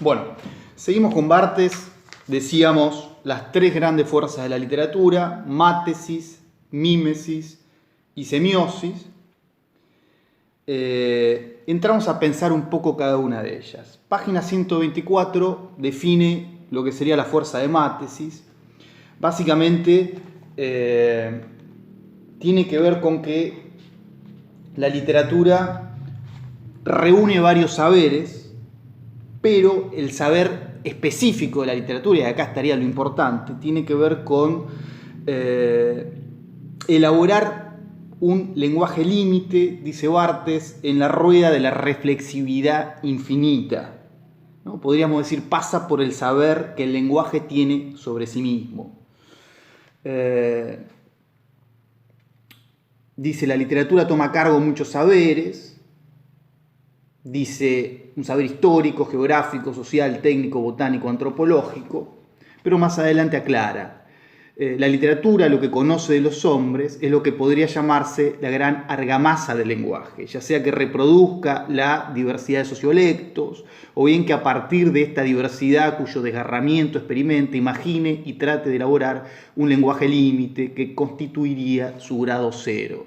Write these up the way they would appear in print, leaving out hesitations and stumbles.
Bueno, seguimos con Barthes. Decíamos las tres grandes fuerzas de la literatura: mátesis, mímesis y semiosis. Entramos a pensar un poco cada una de ellas. Página 124 define lo que sería la fuerza de mátesis. Básicamente tiene que ver con que la literatura reúne varios saberes, pero el saber específico de la literatura, y acá estaría lo importante, tiene que ver con elaborar un lenguaje límite, dice Barthes, en la rueda de la reflexividad infinita, ¿no? Podríamos decir, pasa por el saber que el lenguaje tiene sobre sí mismo. Dice, la literatura toma a cargo muchos saberes. Dice, un saber histórico, geográfico, social, técnico, botánico, antropológico. Pero más adelante aclara, la literatura, lo que conoce de los hombres, es lo que podría llamarse la gran argamasa del lenguaje, ya sea que reproduzca la diversidad de sociolectos, o bien que a partir de esta diversidad, cuyo desgarramiento experimente, imagine y trate de elaborar un lenguaje límite que constituiría su grado cero.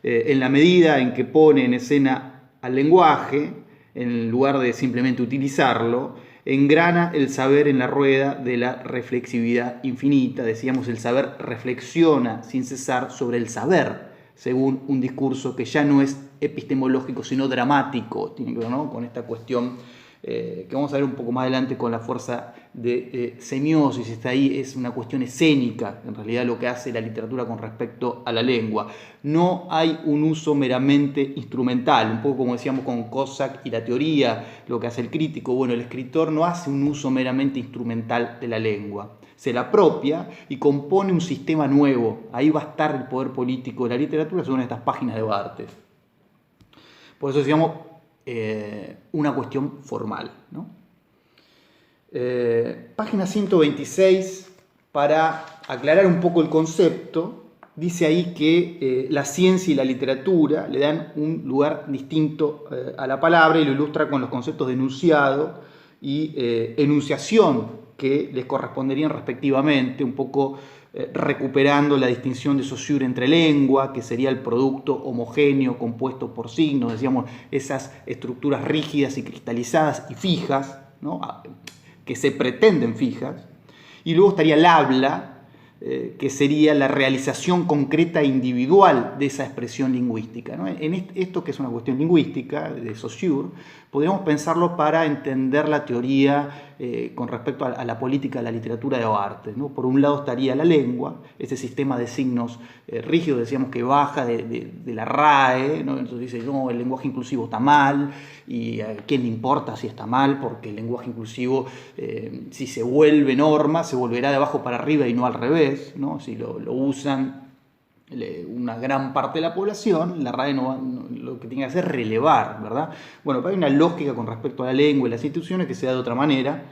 En la medida en que pone en escena al lenguaje, en lugar de simplemente utilizarlo, engrana el saber en la rueda de la reflexividad infinita. Decíamos, el saber reflexiona sin cesar sobre el saber, según un discurso que ya no es epistemológico, sino dramático. Tiene que ver, ¿no?, con esta cuestión que vamos a ver un poco más adelante con la fuerza de semiosis. Está ahí, es una cuestión escénica, en realidad, lo que hace la literatura con respecto a la lengua. No hay un uso meramente instrumental, un poco como decíamos con Cossack y la teoría, lo que hace el crítico. Bueno, el escritor no hace un uso meramente instrumental de la lengua, se la apropia y compone un sistema nuevo. Ahí va a estar el poder político de la literatura, según estas páginas de Barthes. Por eso decíamos una cuestión formal, ¿no? Página 126, para aclarar un poco el concepto, dice ahí que la ciencia y la literatura le dan un lugar distinto a la palabra, y lo ilustra con los conceptos de enunciado y enunciación, que les corresponderían respectivamente, un poco recuperando la distinción de Saussure entre lengua, que sería el producto homogéneo compuesto por signos, decíamos, esas estructuras rígidas y cristalizadas y fijas, ¿no?, que se pretenden fijas, y luego estaría el habla, que sería la realización concreta e individual de esa expresión lingüística, ¿no? En esto, que es una cuestión lingüística de Saussure, podríamos pensarlo para entender la teoría con respecto a la política de la literatura de Barthes, ¿no? Por un lado estaría la lengua, ese sistema de signos rígidos, decíamos, que baja de la RAE, ¿no? Entonces dice, no, el lenguaje inclusivo está mal, y a quién le importa si está mal, porque el lenguaje inclusivo, si se vuelve norma, se volverá de abajo para arriba y no al revés, ¿no? Si lo usan una gran parte de la población, la RAE lo que tiene que hacer es relevar, ¿verdad? Bueno, pero hay una lógica con respecto a la lengua y las instituciones que se da de otra manera,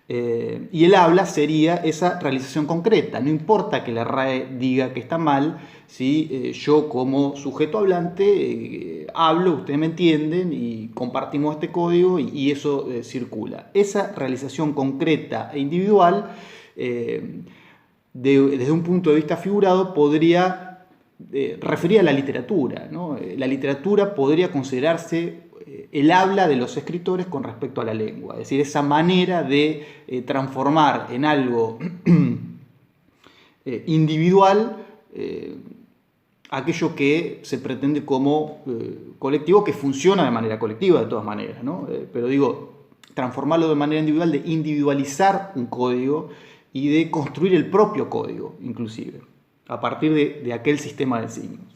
y el habla sería esa realización concreta. No importa que la RAE diga que está mal, si yo como sujeto hablante hablo, ustedes me entienden y compartimos este código y eso circula. Esa realización concreta e individual, desde un punto de vista figurado, podría referir a la literatura, ¿no? La literatura podría considerarse el habla de los escritores con respecto a la lengua, es decir, esa manera de transformar en algo individual aquello que se pretende como colectivo, que funciona de manera colectiva de todas maneras, ¿no? Pero digo, transformarlo de manera individual, de individualizar un código y de construir el propio código, inclusive, a partir de aquel sistema de signos.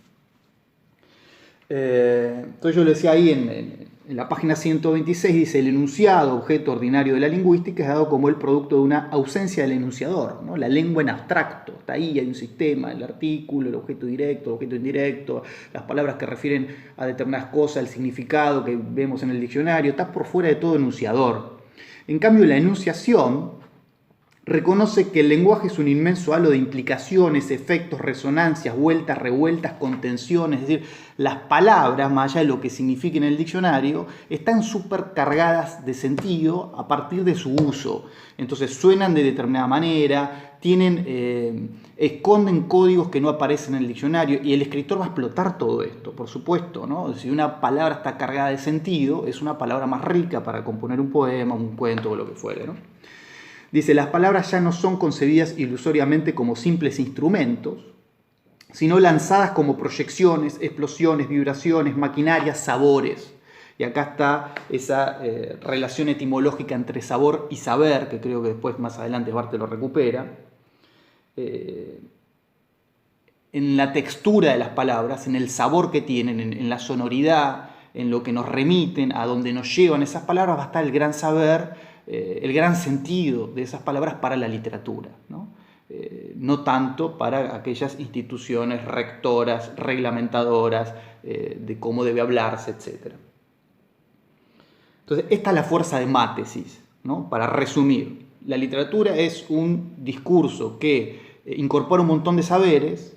Entonces yo le decía ahí en la página 126, dice, el enunciado, objeto ordinario de la lingüística, es dado como el producto de una ausencia del enunciador, ¿no? La lengua en abstracto, está ahí, hay un sistema, el artículo, el objeto directo, el objeto indirecto, las palabras que refieren a determinadas cosas, el significado que vemos en el diccionario, está por fuera de todo enunciador. En cambio, la enunciación reconoce que el lenguaje es un inmenso halo de implicaciones, efectos, resonancias, vueltas, revueltas, contenciones. Es decir, las palabras, más allá de lo que signifiquen en el diccionario, están súper cargadas de sentido a partir de su uso. Entonces suenan de determinada manera, esconden códigos que no aparecen en el diccionario, y el escritor va a explotar todo esto, por supuesto, ¿no? Si una palabra está cargada de sentido, es una palabra más rica para componer un poema, un cuento o lo que fuere, ¿no? Dice, las palabras ya no son concebidas ilusoriamente como simples instrumentos, sino lanzadas como proyecciones, explosiones, vibraciones, maquinarias, sabores. Y acá está esa relación etimológica entre sabor y saber, que creo que después más adelante Barthes lo recupera. En la textura de las palabras, en el sabor que tienen, en la sonoridad, en lo que nos remiten, a donde nos llevan esas palabras, va a estar el gran saber, el gran sentido de esas palabras para la literatura, ¿no? No tanto para aquellas instituciones rectoras, reglamentadoras, de cómo debe hablarse, etc. Entonces, esta es la fuerza de Mátesis, ¿no? Para resumir, la literatura es un discurso que incorpora un montón de saberes,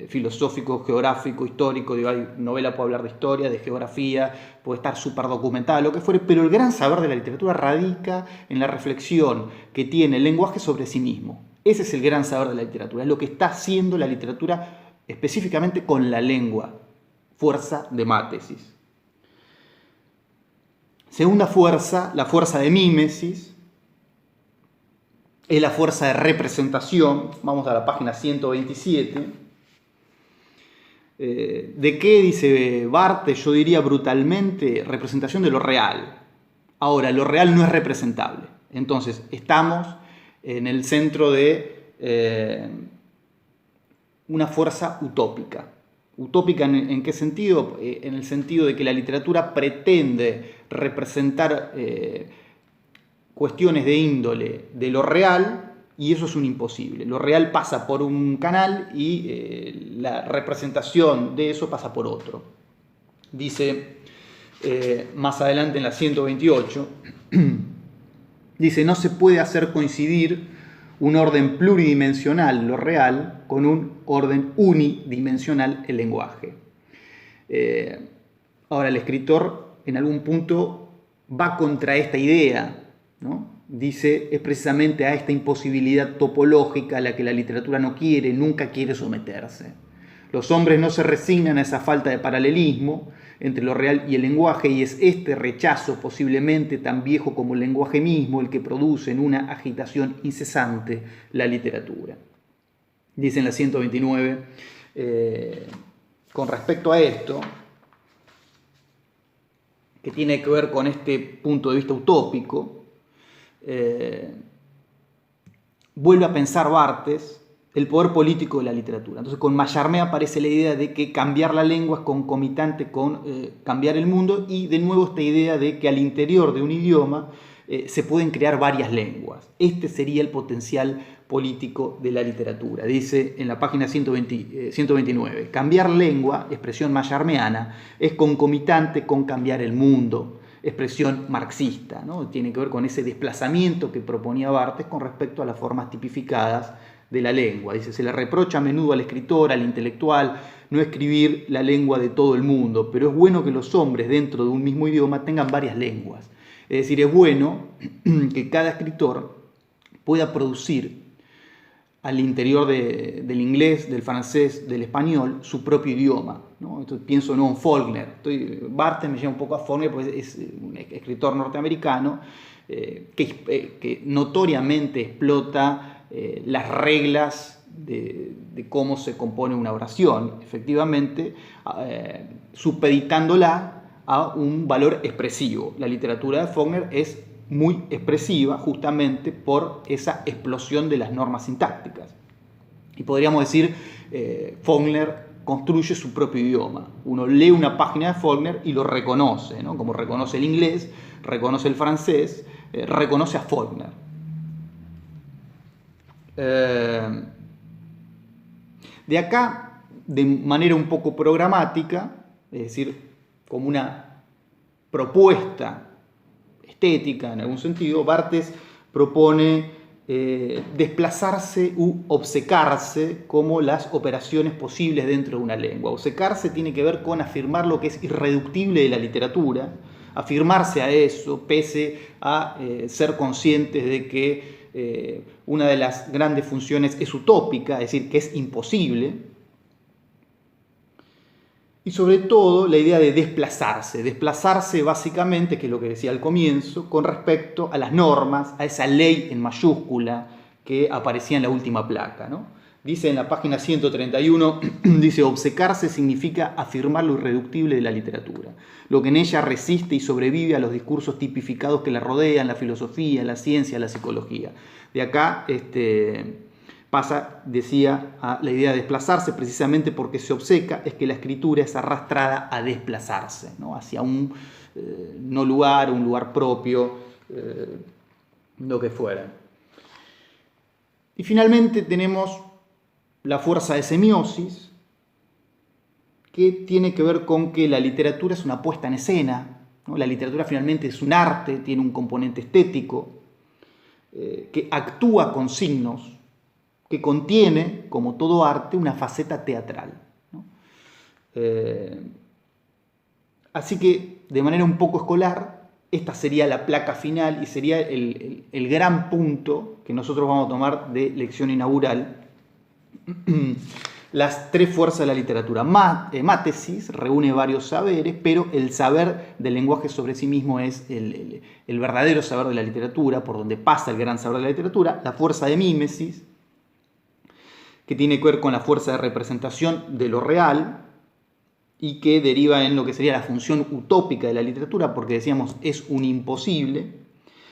filosófico, geográfico, histórico. Novela puede hablar de historia, de geografía, puede estar súper documentada, lo que fuere, pero el gran saber de la literatura radica en la reflexión que tiene el lenguaje sobre sí mismo. Ese es el gran saber de la literatura, es lo que está haciendo la literatura específicamente con la lengua, fuerza de Mátesis. Segunda fuerza, la fuerza de mímesis, es la fuerza de representación. Vamos a la página 127. ¿De qué dice Barthes? Yo diría brutalmente representación de lo real. Ahora, lo real no es representable. Entonces, estamos en el centro de una fuerza utópica. ¿Utópica en qué sentido? En el sentido de que la literatura pretende representar cuestiones de índole de lo real, y eso es un imposible. Lo real pasa por un canal y la representación de eso pasa por otro. Dice más adelante en la 128, dice, no se puede hacer coincidir un orden pluridimensional, lo real, con un orden unidimensional, el lenguaje. Ahora, el escritor en algún punto va contra esta idea, ¿no? Dice, es precisamente a esta imposibilidad topológica a la que la literatura nunca quiere someterse. Los hombres no se resignan a esa falta de paralelismo entre lo real y el lenguaje, y es este rechazo, posiblemente tan viejo como el lenguaje mismo, el que produce en una agitación incesante la literatura. Dice en la 129, con respecto a esto, que tiene que ver con este punto de vista utópico, vuelve a pensar Barthes el poder político de la literatura. Entonces, con Mallarmé aparece la idea de que cambiar la lengua es concomitante con cambiar el mundo, y de nuevo esta idea de que al interior de un idioma se pueden crear varias lenguas. Este sería el potencial político de la literatura. Dice en la página 129, cambiar lengua, expresión mallarmeana, es concomitante con cambiar el mundo, expresión marxista, ¿no? Tiene que ver con ese desplazamiento que proponía Barthes con respecto a las formas tipificadas de la lengua. Dice, se le reprocha a menudo al escritor, al intelectual, no escribir la lengua de todo el mundo, pero es bueno que los hombres dentro de un mismo idioma tengan varias lenguas. Es decir, es bueno que cada escritor pueda producir al interior del inglés, del francés, del español, su propio idioma, ¿no? Entonces pienso en Faulkner. Barthes me lleva un poco a Faulkner porque es un escritor norteamericano que notoriamente explota las reglas de cómo se compone una oración, efectivamente, supeditándola a un valor expresivo. La literatura de Faulkner es muy expresiva justamente por esa explosión de las normas sintácticas. Y podríamos decir, Faulkner construye su propio idioma. Uno lee una página de Faulkner y lo reconoce, ¿no? Como reconoce el inglés, reconoce el francés, reconoce a Faulkner. De acá, de manera un poco programática, es decir, como una propuesta estética en algún sentido, Barthes propone desplazarse u obcecarse como las operaciones posibles dentro de una lengua. Obcecarse tiene que ver con afirmar lo que es irreductible de la literatura, afirmarse a eso, pese a ser conscientes de que una de las grandes funciones es utópica, es decir, que es imposible. Y sobre todo la idea de desplazarse básicamente, que es lo que decía al comienzo, con respecto a las normas, a esa ley en mayúscula que aparecía en la última placa, ¿no? Dice en la página 131, dice, obcecarse significa afirmar lo irreductible de la literatura, lo que en ella resiste y sobrevive a los discursos tipificados que la rodean, la filosofía, la ciencia, la psicología. De acá pasa, decía, a la idea de desplazarse, precisamente porque se obceca, es que la escritura es arrastrada a desplazarse, ¿no? Hacia un no lugar, un lugar propio, lo que fuera. Y finalmente tenemos la fuerza de semiosis, que tiene que ver con que la literatura es una puesta en escena, ¿no? La literatura finalmente es un arte, tiene un componente estético, que actúa con signos, que contiene, como todo arte, una faceta teatral, ¿no? Así que, de manera un poco escolar, esta sería la placa final y sería el gran punto que nosotros vamos a tomar de lección inaugural. Las tres fuerzas de la literatura. Mátesis reúne varios saberes, pero el saber del lenguaje sobre sí mismo es el verdadero saber de la literatura, por donde pasa el gran saber de la literatura. La fuerza de mímesis, que tiene que ver con la fuerza de representación de lo real y que deriva en lo que sería la función utópica de la literatura, porque decíamos es un imposible.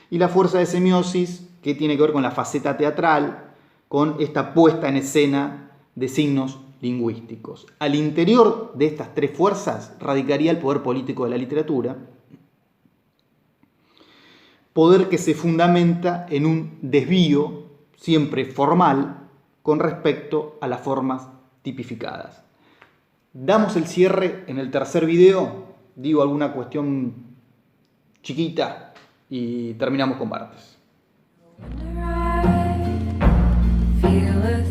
Y la fuerza de semiosis, que tiene que ver con la faceta teatral, con esta puesta en escena de signos lingüísticos. Al interior de estas tres fuerzas radicaría el poder político de la literatura, poder que se fundamenta en un desvío siempre formal con respecto a las formas tipificadas. Damos el cierre en el tercer video, digo alguna cuestión chiquita y terminamos con Barthes. Feel a